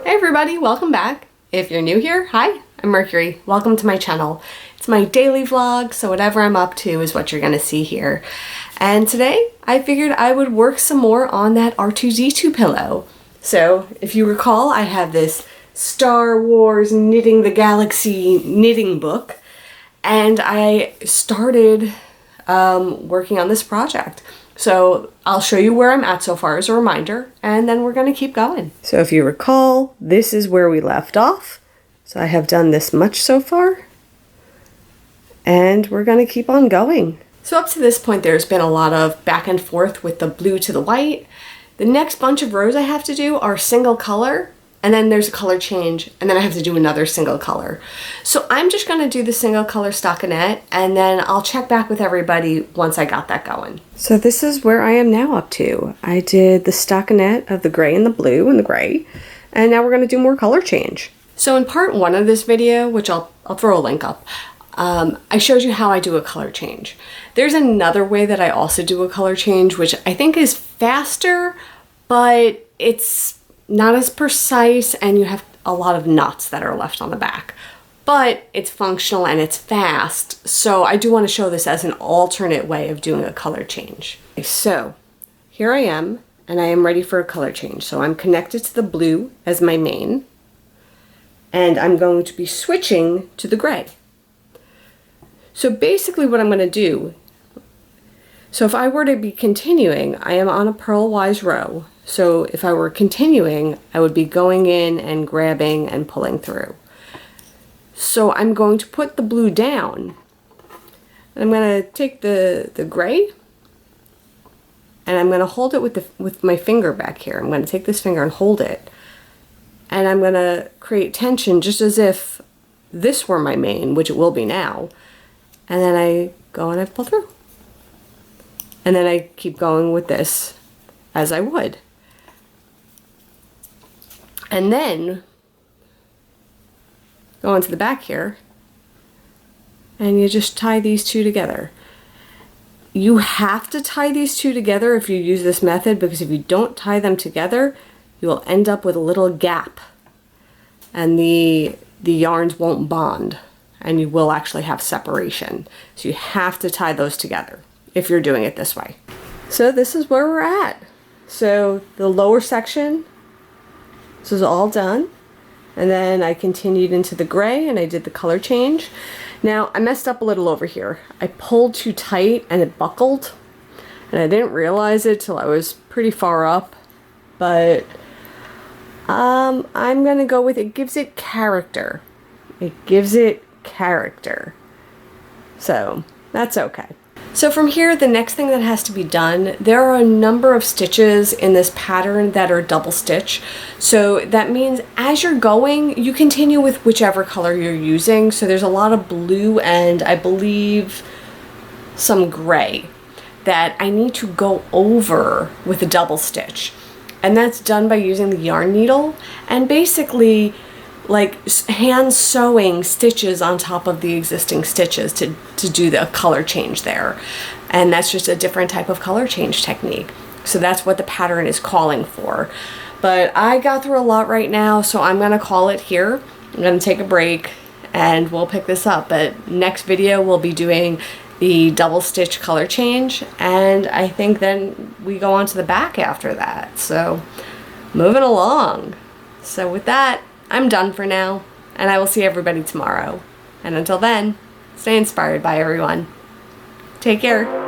Hey everybody, welcome back. If you're new here, hi, I'm Mercury. Welcome to my channel. It's my daily vlog, so whatever I'm up to is what you're gonna see here. And today, I figured I would work some more on that R2D2 pillow. So, if you recall, I have this Star Wars Knitting the Galaxy knitting book, and I started working on this project. So I'll show you where I'm at so far as a reminder, and then we're going to keep going. So if you recall, this is where we left off. So I have done this much so far, and we're going to keep on going. So up to this point, there's been a lot of back and forth with the blue to the white. The next bunch of rows I have to do are single color, and then there's a color change, and then I have to do another single color. So I'm just gonna do the single color stockinette, and then I'll check back with everybody once I got that going. So this is where I am now up to. I did the stockinette of the gray and the blue and the gray, and now we're gonna do more color change. So in part one of this video, which I'll throw a link up, I showed you how I do a color change. There's another way that I also do a color change, which I think is faster, but it's not as precise, and you have a lot of knots that are left on the back. But it's functional and it's fast, so I do want to show this as an alternate way of doing a color change. So here I am, and I am ready for a color change. So I'm connected to the blue as my main, and I'm going to be switching to the gray. So basically what I'm going to do, so if I were to be continuing, I am on a purlwise row. So if I were continuing, I would be going in and grabbing and pulling through. So I'm going to put the blue down, and I'm going to take the gray, and I'm going to hold it with my finger back here. I'm going to take this finger and hold it, and I'm going to create tension just as if this were my main, which it will be now, and then I go and I pull through. And then I keep going with this as I would. And then go into the back here, and you just tie these two together. You have to tie these two together if you use this method, because if you don't tie them together, you will end up with a little gap, and the yarns won't bond, and you will actually have separation. So you have to tie those together if you're doing it this way. So this is where we're at. So the lower section, this is all done, and then I continued into the gray and I did the color change. Now I messed up a little over here. I pulled too tight and it buckled, and I didn't realize it till I was pretty far up, but I'm gonna go with it gives it character. It gives it character. So that's okay. So from here, the next thing that has to be done, there are a number of stitches in this pattern that are double stitch. So that means as you're going, you continue with whichever color you're using. So there's a lot of blue and I believe some gray that I need to go over with a double stitch. And that's done by using the yarn needle and basically like hand sewing stitches on top of the existing stitches to do the color change there. And that's just a different type of color change technique. So that's what the pattern is calling for. But I got through a lot right now, so I'm gonna call it here. I'm gonna take a break and we'll pick this up. But next video we'll be doing the double stitch color change, and I think then we go on to the back after that. So moving along. So with that, I'm done for now, and I will see everybody tomorrow. And until then, stay inspired by everyone. Take care.